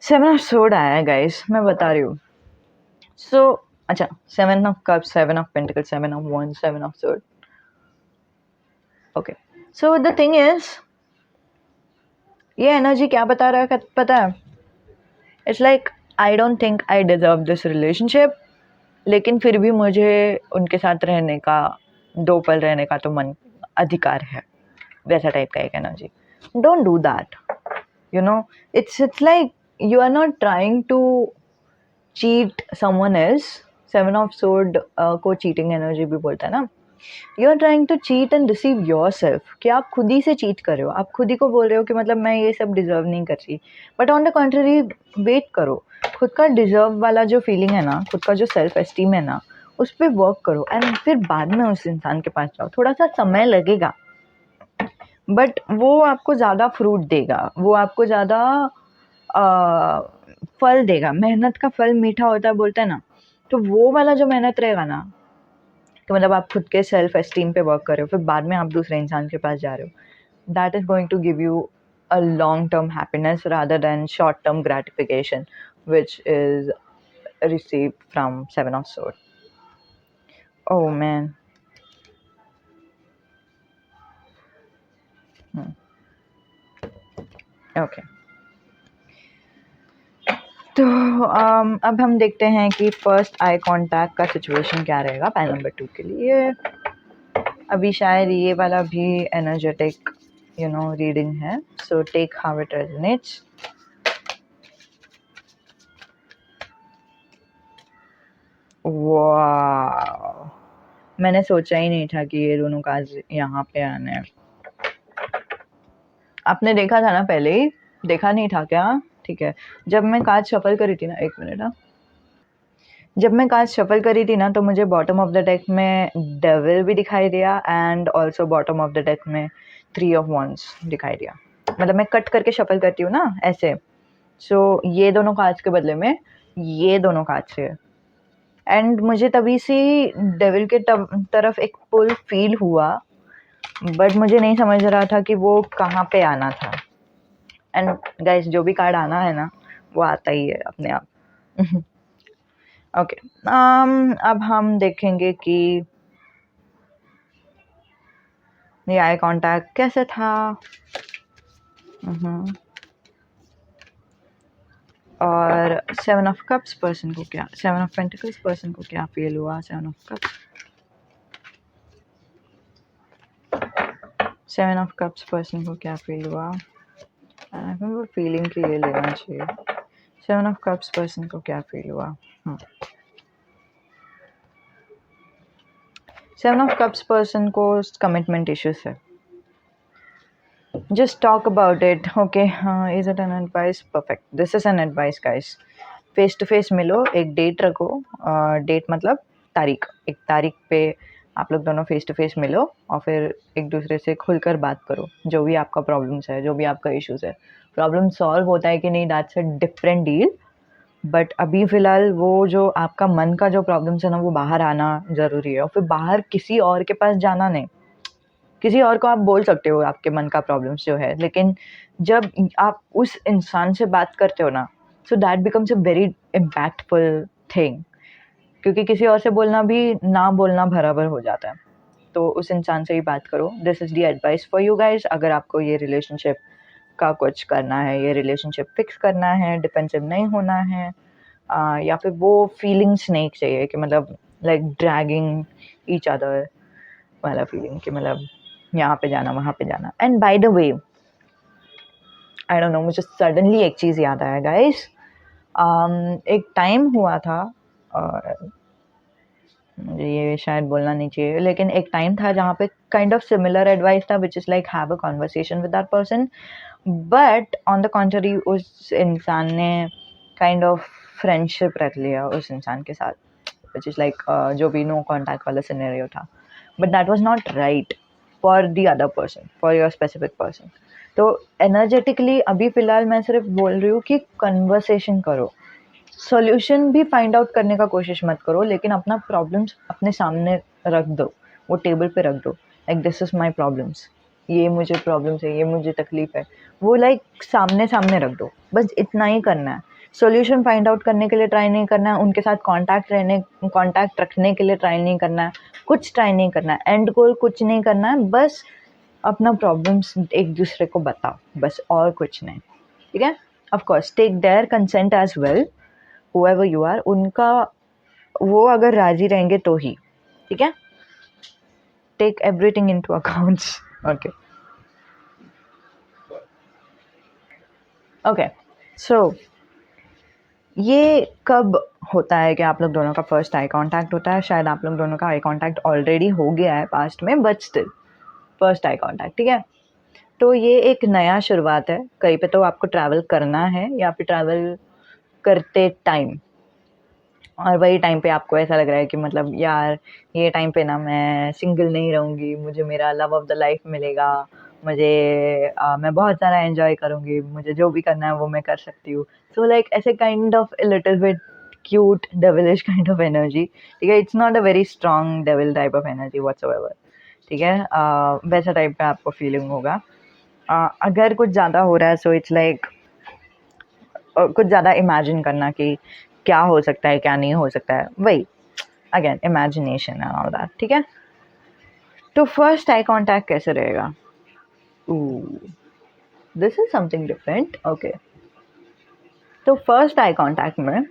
7 ऑफ सोर्ड आया है गाइस, मैं बता रही हूँ। सो अच्छा, 7 of cups, 7 of pentacles, 7 of wands, 7 of sword. Okay, so the thing is, ये एनर्जी क्या बता रहा है पता है? It's like I don't think I deserve this relationship, लेकिन फिर भी मुझे उनके साथ रहने का, 2 पल रहने का तो मन अधिकार है, वैसा टाइप का एक energy. Don't do that, you know, it's like you are not trying to cheat someone else. 7 of sword को चीटिंग एनर्जी भी बोलता है ना। You are trying to cheat and receive yourself, कि आप खुद ही से चीट कर रहे हो, आप खुद ही को बोल रहे हो कि मतलब मैं ये सब डिजर्व नहीं कर रही, but on the contrary wait करो, खुद का डिजर्व वाला जो फीलिंग है ना, खुद का जो सेल्फ एस्टीम है ना, उस पर वर्क करो, एंड फिर बाद में उस इंसान के पास जाओ। थोड़ा सा समय लगेगा, बट वो आपको ज़्यादा फ्रूट देगा, वो आपको ज़्यादा फल देगा। मेहनत का फल मीठा होता है बोलते हैं ना, तो वो वाला जो मेहनत रहेगा ना, तो मतलब आप खुद के सेल्फ एस्टीम पे वर्क कर रहे हो, फिर बाद में आप दूसरे इंसान के पास जा रहे हो, that is going to give you a long term happiness rather than short term gratification which is received from 7 of Swords. Oh man. Okay. तो अब हम देखते हैं कि फर्स्ट आई कांटेक्ट का सिचुएशन क्या रहेगा पैन नंबर 2 के लिए। अभी शायद ये वाला भी एनर्जेटिक रीडिंग है, so take how it resonates. वाह, मैंने सोचा ही नहीं था कि ये दोनों कार्ड यहाँ पे आने हैं। आपने देखा था ना, पहले ही देखा नहीं था क्या? ठीक है, जब मैं कार्ड शफल करी थी ना, एक मिनट ना, जब मैं कार्ड शफल करी थी ना, तो मुझे बॉटम ऑफ द डेक में डेविल भी दिखाई दिया and also bottom of the deck में 3 ऑफ वॉन्ड्स दिखाई दिया। मतलब मैं कट करके शफल करती हूँ ना ऐसे, सो ये दोनों कार्ड्स के बदले में ये दोनों कार्ड्स है। एंड मुझे तभी से डेविल के तरफ एक पुल फील हुआ, बट मुझे नहीं समझ रहा था कि वो कहाँ पे आना था। एंड गाइस, जो भी कार्ड आना है ना, वो आता ही है अपने आप। ओके, अब हम देखेंगे कि ये आई कांटेक्ट कैसे था। और 7 ऑफ कप्स पर्सन को क्या, 7 ऑफ पेंटिकल्स पर्सन को क्या फील हुआ, 7 of cups, 7 of cups person को क्या फील हुआ। वो फीलिंग के लिए लेना चाहिए। 7 ऑफ कप्स पर्सन को क्या फील हुआ। 7 ऑफ कप्स पर्सन को कमिटमेंट इश्यूज है। Just talk about it, okay? Is it an advice? Perfect. This is an advice, guys. Face to face मिलो, एक डेट रखो। डेट मतलब तारीख, एक तारीख पे आप लोग दोनों फेस टू फेस मिलो और फिर एक दूसरे से खुलकर बात करो, जो भी आपका प्रॉब्लम्स है, जो भी आपका इश्यूज है। प्रॉब्लम सॉल्व होता है कि नहीं, that's a different deal, but अभी फ़िलहाल वो जो आपका मन का जो प्रॉब्लम्स है ना, वो बाहर आना ज़रूरी है। और फिर बाहर किसी और के पास जाना नहीं। किसी और को आप बोल सकते हो आपके मन का प्रॉब्लम्स जो है, लेकिन जब आप उस इंसान से बात करते हो ना, so that becomes a very impactful thing, क्योंकि किसी और से बोलना भी ना बोलना बराबर हो जाता है। तो उस इंसान से ही बात करो। This is the advice for you guys. अगर आपको ये रिलेशनशिप का कुछ करना है, ये रिलेशनशिप फिक्स करना है, डिफेंसिव नहीं होना है, या फिर वो फीलिंग्स नहीं चाहिए कि मतलब लाइक ड्रैगिंग ईच अदर वाला फीलिंग कि मतलब यहाँ पे जाना, वहाँ पे जाना। And by the way, I don't no, मुझे सडनली एक चीज़ याद आया गाइस। एक टाइम हुआ था, और मुझे ये शायद बोलना नहीं चाहिए, लेकिन एक टाइम था जहाँ पे काइंड ऑफ सिमिलर एडवाइस था, which is like have a conversation with that person, but on the contrary उस इंसान ने काइंड ऑफ फ्रेंडशिप रख लिया उस इंसान के साथ, विच इज़ लाइक जो भी नो कॉन्टैक्ट वाला सिनेरियो था, but that was not right for the other person, for your specific person. तो एनर्जेटिकली अभी फ़िलहाल मैं सिर्फ बोल रही हूँ कि कन्वर्सेशन करो, सॉल्यूशन भी फाइंड आउट करने का कोशिश मत करो, लेकिन अपना प्रॉब्लम्स अपने सामने रख दो, वो टेबल पे रख दो, like this is my problems, ये मुझे प्रॉब्लम्स है, ये मुझे तकलीफ़ है, वो लाइक सामने सामने रख दो। बस इतना ही करना है। सॉल्यूशन फाइंड आउट करने के लिए ट्राई नहीं करना है, उनके साथ कांटेक्ट रखने के लिए ट्राई नहीं करना है, कुछ ट्राई नहीं करना है, एंड गोल कुछ नहीं करना है, बस अपना प्रॉब्लम्स एक दूसरे को बताओ, बस, और कुछ नहीं। ठीक है? Of course take their consent as well, whoever you are, उनका वो अगर राजी रहेंगे तो ही। ठीक है? Take everything into accounts. Okay okay, so ये कब होता है कि आप लोग दोनों का फर्स्ट आई कांटेक्ट होता है? शायद आप लोग दोनों का आई कांटेक्ट ऑलरेडी हो गया है पास्ट में, but still first eye contact. ठीक है? तो ये एक नया शुरुआत है, कहीं पे तो आपको ट्रैवल करना है, या फिर ट्रैवल करते टाइम, और वही टाइम पे आपको ऐसा लग रहा है कि मतलब यार, ये टाइम पे ना मैं सिंगल नहीं रहूँगी, मुझे मेरा लव ऑफ द लाइफ मिलेगा, मुझे मैं बहुत सारा एंजॉय करूँगी, मुझे जो भी करना है वो मैं कर सकती हूँ। सो लाइक ऐसे kind of little bit cute devilish kind of energy. ठीक है? It's not a very strong devil type of energy whatsoever. ठीक है? वैसा टाइप का आपको फीलिंग होगा। अगर कुछ ज़्यादा हो रहा है, सो इट्स लाइक कुछ ज़्यादा इमेजिन करना कि क्या हो सकता है, क्या नहीं हो सकता है, वही again imagination and all that. ठीक है? तो फर्स्ट आई कांटेक्ट कैसे रहेगा? This is something different. Okay, तो फर्स्ट आई कांटेक्ट में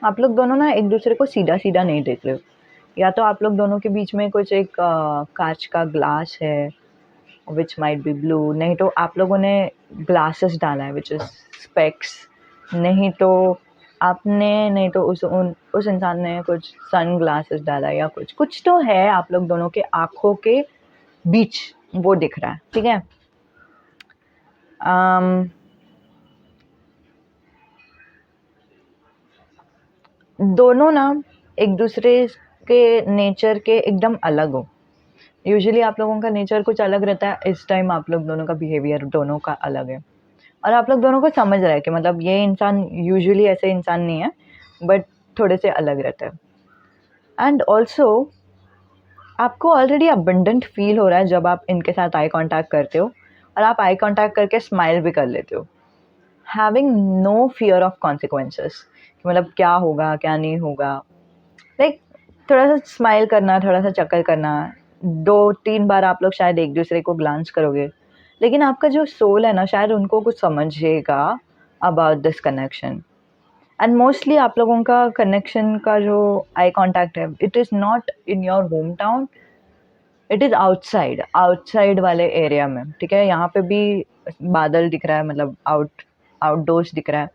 आप लोग दोनों ना एक दूसरे को सीधा सीधा नहीं देख रहे हो, या तो आप लोग दोनों के बीच में कुछ एक कांच का ग्लास है विच माइट बी ब्लू, नहीं तो आप लोगों ने ग्लासेस डाला है विच इज स्पेक्स, नहीं तो आपने, नहीं तो उस इंसान ने कुछ सन ग्लासेस डाला है, या कुछ कुछ तो है आप लोग दोनों के आँखों के बीच, वो दिख रहा है, ठीक है। दोनों ना एक दूसरे के नेचर के एकदम अलग हो। यूजुअली आप लोगों का नेचर कुछ अलग रहता है, इस टाइम आप लोग दोनों का बिहेवियर दोनों का अलग है, और आप लोग दोनों को समझ रहा है कि मतलब ये इंसान यूजुअली ऐसे इंसान नहीं है, बट थोड़े से अलग रहते हैं। एंड ऑल्सो आपको ऑलरेडी अबंडेंट फील हो रहा है जब आप इनके साथ आई कांटेक्ट करते हो, और आप आई कांटेक्ट करके स्माइल भी कर लेते हो, having no fear of consequences, कि मतलब क्या होगा क्या नहीं होगा। लाइक थोड़ा सा स्माइल करना, थोड़ा सा चक्कर करना, 2-3 बार आप लोग शायद एक दूसरे को ग्लांस करोगे, लेकिन आपका जो सोल है ना शायद उनको कुछ समझेगा about this connection. And mostly आप लोगों का कनेक्शन का जो आई कांटेक्ट है, it is not in your home town, it is outside वाले एरिया में, ठीक है। यहाँ पे भी बादल दिख रहा है, मतलब आउटडोर्स दिख रहा है,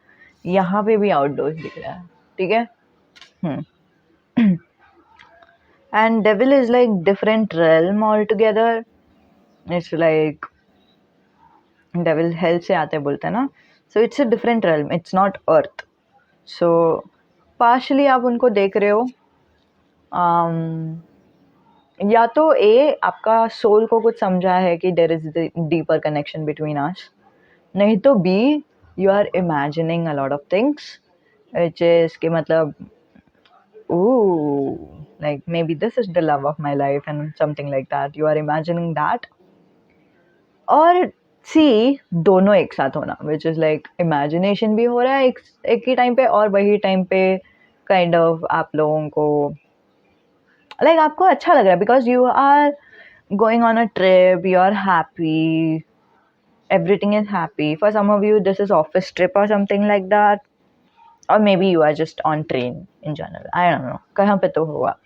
यहाँ पे भी आउटडोर्स दिख रहा है, ठीक है। And devil is like different realm altogether. It's like devil hell से आते बोलते हैं ना, so it's a different realm, it's not earth. So partially आप उनको देख रहे हो, या तो ए आपका सोल को कुछ समझा है कि there is deeper connection between us, नहीं तो be you are imagining a lot of things which is कि मतलब ooh, like maybe this is the love of my life and something like that, you are imagining that, और सी दोनों एक साथ होना विच is like imagination भी हो रहा है एक ही टाइम पे, और वही टाइम पे काइंड ऑफ आप लोगों को लाइक आपको अच्छा लग रहा है because you are going on a trip, you are happy, everything is happy. For some of you this is office trip or something like that, or maybe you are just on train in general, I don't know कहाँ पे तो हो आप,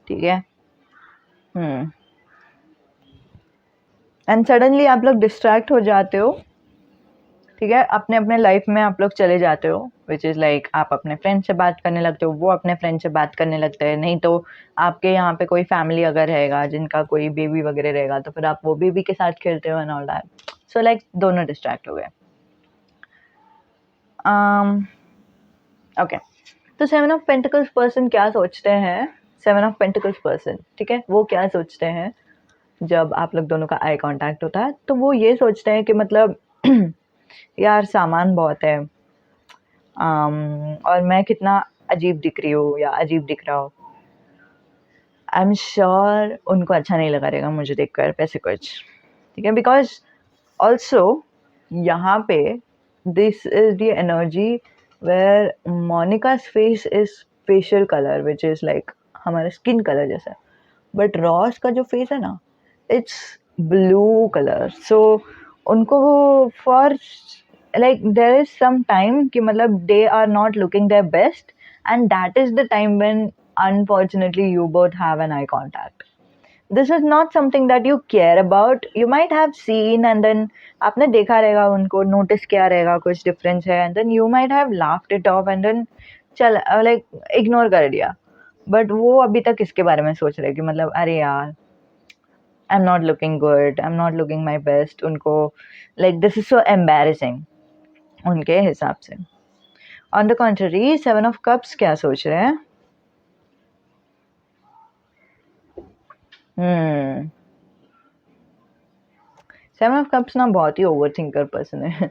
ठीक है। And suddenly आप लोग distract हो जाते हो, ठीक है, अपने अपने लाइफ में आप लोग चले जाते हो, विच इज़ लाइक आप अपने फ्रेंड से बात करने लगते हो, वो अपने फ्रेंड से बात करने लगते हैं, नहीं तो आपके यहाँ पे कोई फैमिली अगर रहेगा जिनका कोई बेबी वगैरह रहेगा तो फिर आप वो बेबी के साथ खेलते हो and all that, so like दोनों डिस्ट्रैक्ट हो गए। ओके, तो 7 ऑफ पेंटिकल्स पर्सन क्या सोचते हैं, 7 ऑफ पेंटिकल्स पर्सन, ठीक है, वो क्या सोचते हैं जब आप लोग दोनों का आई कांटेक्ट होता है, तो वो ये सोचते हैं कि मतलब यार सामान बहुत है, और मैं कितना अजीब दिख रही हूँ या अजीब दिख रहा हूँ। आई एम श्योर उनको अच्छा नहीं लगा रहेगा मुझे देखकर पैसे कुछ, ठीक है, बिकॉज ऑल्सो यहाँ पे this is the energy where Monica's face is facial colour which is like हमारा स्किन कलर जैसा, बट रॉस का जो फेस है ना इट्स ब्लू कलर, सो उनको for like there is some time कि मतलब they are not looking their best, and that is the time when unfortunately you both have an eye contact. This is not something that you care about, you might have seen and then आपने देखा रहेगा उनको, notice किया रहेगा कुछ difference है, and then you might have laughed it off and then चल like ignore कर दिया, बट वो अभी तक इसके बारे में सोच रहे कि मतलब अरे यार I'm not looking good, I'm not looking my best, उनको like this is so embarrassing उनके हिसाब से। On the contrary 7 of cups क्या सोच रहे हैं, सेवन ऑफ कप्स ना बहुत ही ओवर थिंकर पर्सन है।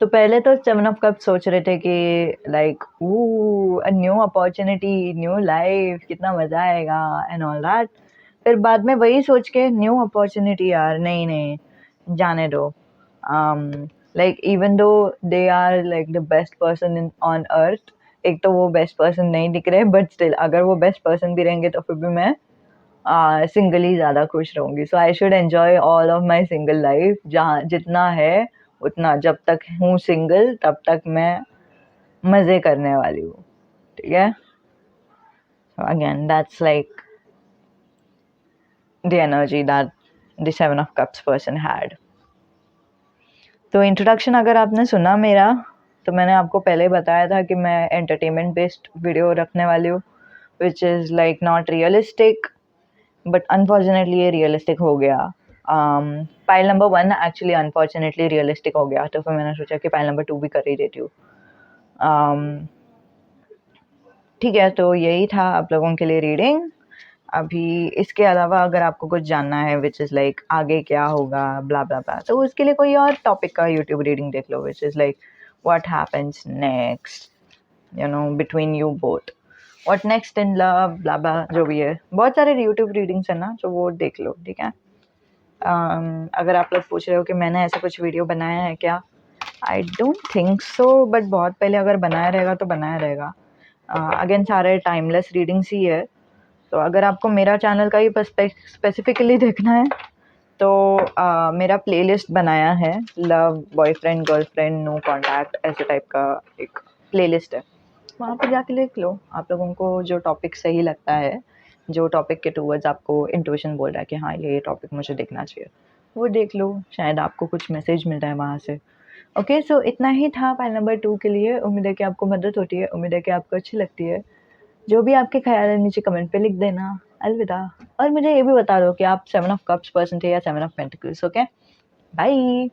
तो पहले तो 7 ऑफ कप्स सोच रहे थे कि like a new opportunity, new life, कितना मज़ा आएगा एंड ऑल दैट, फिर बाद में वही सोच के न्यू अपॉर्चुनिटी यार नहीं नहीं जाने दो, like even though they are like the best person on earth, एक तो वो बेस्ट पर्सन नहीं दिख रहे, बट स्टिल अगर वो बेस्ट पर्सन भी रहेंगे तो फिर भी मैं सिंगल ही ज़्यादा खुश रहूँगी। So I should enjoy all of my single life, जहाँ जितना है उतना, जब तक हूँ सिंगल तब तक मैं मज़े करने वाली हूँ, ठीक है। Again that's like the energy that the 7 of cups person had. तो इंट्रोडक्शन अगर आपने सुना मेरा, तो मैंने आपको पहले बताया था कि मैं एंटरटेनमेंट बेस्ड वीडियो रखने वाली हूँ, विच is like not realistic, but unfortunately ये रियलिस्टिक हो गया। Pile number 1 actually unfortunately realistic हो गया, तो फिर मैंने सोचा कि पाइल नंबर 2 भी कर ही देती हूँ। ठीक है, तो यही था आप लोगों के लिए रीडिंग। अभी इसके अलावा अगर आपको कुछ जानना है विच इज़ लाइक आगे क्या होगा ब्ला ब्ला ब्ला, तो उसके लिए कोई और टॉपिक का यूट्यूब रीडिंग देख लो, which is like what happens next, you know, between you both, what next in love blah blah, जो भी है। बहुत सारे यूट्यूब रीडिंग्स हैं ना, तो वो देख लो, ठीक है। अगर आप लोग पूछ रहे हो कि मैंने ऐसा कुछ वीडियो बनाया है क्या, I don't think so, but बहुत पहले अगर बनाया रहेगा तो बनाया रहेगा। अगेन सारे टाइमलेस रीडिंग्स ही है, तो अगर आपको मेरा चैनल का ही स्पेसिफिकली देखना है तो मेरा प्लेलिस्ट बनाया है, love, boyfriend, girlfriend, no contact, ऐसे टाइप का एक प्लेलिस्ट है, वहाँ पर जाके देख लो। आप लोगों को जो टॉपिक सही लगता है, जो टॉपिक के टूवर्ड्स आपको इंट्यूशन बोल रहा है कि हाँ ये टॉपिक मुझे देखना चाहिए, वो देख लो, शायद आपको कुछ मैसेज मिलता है वहाँ से। ओके, सो इतना ही था पाइल नंबर 2 के लिए। उम्मीद है कि आपको मदद होती है, उम्मीद है कि आपको अच्छी लगती है। जो भी आपके ख्याल है नीचे कमेंट पे लिख देना। अलविदा। और मुझे ये भी बता दो कि आप 7 ऑफ कप्स पर्सन थे या 7 ऑफ पेंटिकल्स। Okay, bye.